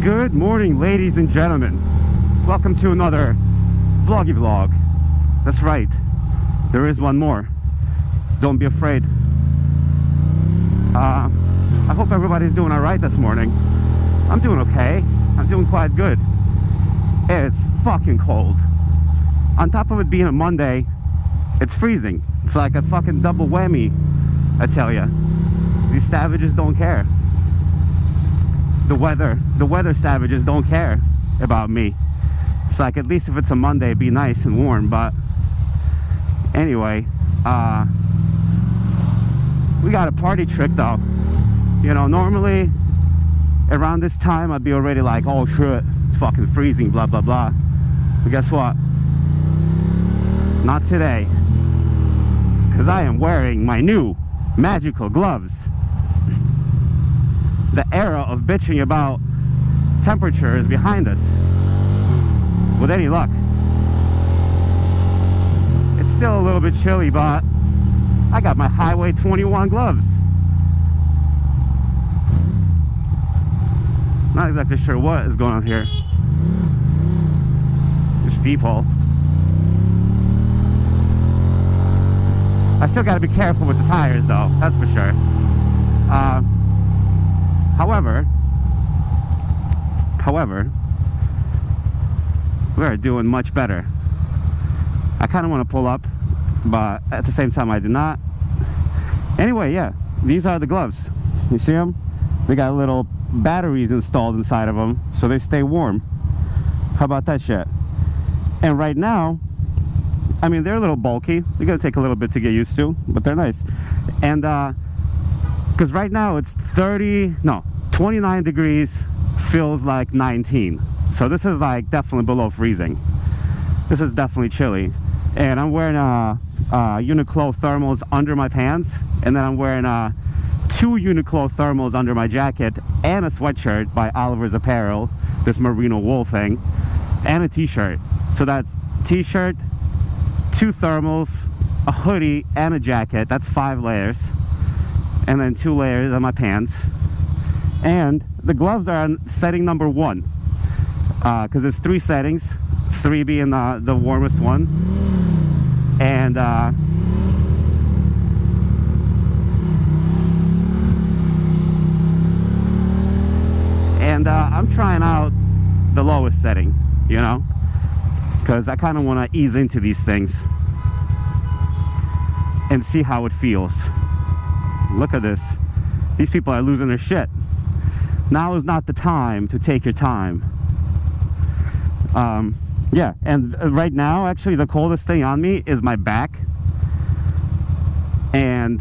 Good morning, ladies and gentlemen. Welcome to another vloggy vlog. That's right, there is one more. Don't be afraid. I hope everybody's doing all right this morning. I'm doing okay. I'm doing quite good. It's fucking cold. On top of it being a Monday, it's freezing. It's like a fucking double whammy, I tell ya. These savages don't care. The weather savages don't care about me. It's like, at least if it's a Monday, be nice and warm. But anyway, we got a party trick though. You know, normally around this time I'd be already like, oh shit, it's fucking freezing, blah blah blah. But guess what? Not today, because I am wearing my new magical gloves. The era of bitching about temperature is behind us, with any luck. It's still a little bit chilly, but I got my Highway 21 gloves. Not exactly sure what is going on here. There's people. I still got to be careful with the tires though, that's for sure. However, we're doing much better. I kind of want to pull up, but at the same time I do not. Anyway, yeah, these are the gloves. You see them? They got little batteries installed inside of them, so they stay warm. How about that shit? And right now, I mean, they're a little bulky. They're gonna take a little bit to get used to, but they're nice. And because right now it's 29 degrees, feels like 19. So this is like definitely below freezing. This is definitely chilly. And I'm wearing Uniqlo thermals under my pants, and then I'm wearing 2 Uniqlo thermals under my jacket, and a sweatshirt by Oliver's Apparel, this merino wool thing, and a t-shirt. So that's t-shirt, 2 thermals, a hoodie, and a jacket. That's 5 layers. And then 2 layers on my pants. And the gloves are on setting number 1, because there's 3 settings, 3 being the warmest one. And I'm trying out the lowest setting, you know, because I kind of want to ease into these things and see how it feels. Look at this. These people are losing their shit. Now is not the time to take your time. Yeah, and right now, actually, the coldest thing on me is my back. And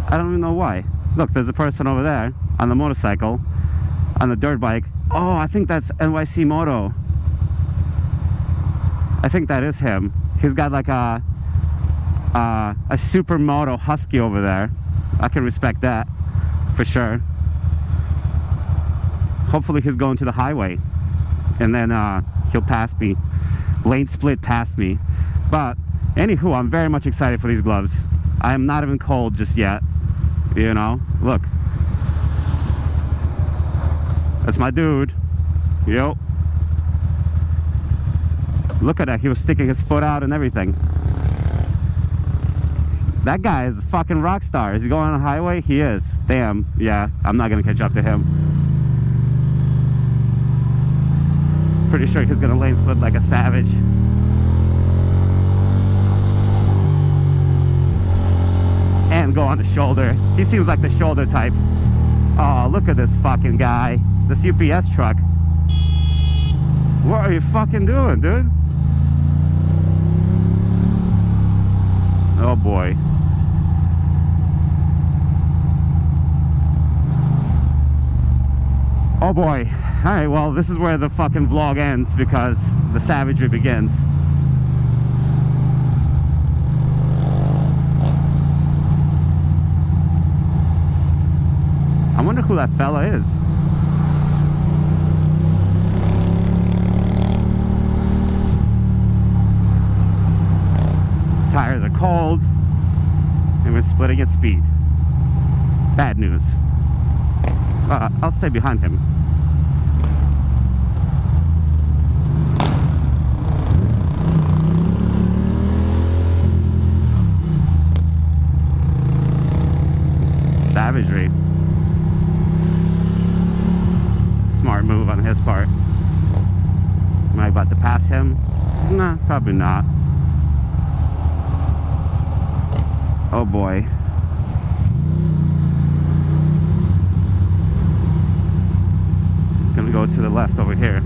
I don't even know why. Look, there's a person over there on the motorcycle, on the dirt bike. Oh, I think that's NYC Moto. I think that is him. He's got like a supermoto husky over there. I can respect that for sure. Hopefully he's going to the highway, and then he'll pass me, lane split past me. But anywho, I'm very much excited for these gloves. I am not even cold just yet, you know. Look, that's my dude. Yo, look at that. He was sticking his foot out and everything. That guy is a fucking rock star. Is he going on the highway? He is. Damn. Yeah, I'm not gonna catch up to him. Pretty sure he's gonna lane split like a savage. And go on the shoulder. He seems like the shoulder type. Oh, look at this fucking guy. This UPS truck. What are you fucking doing, dude? Oh boy. Oh boy. Alright, well, this is where the fucking vlog ends, because the savagery begins. I wonder who that fella is. Tires are cold, and we're splitting at speed. Bad news. I'll stay behind him. savagery. Smart move on his part. Am I about to pass him? Nah, probably not. Oh boy. Gonna go to the left over here.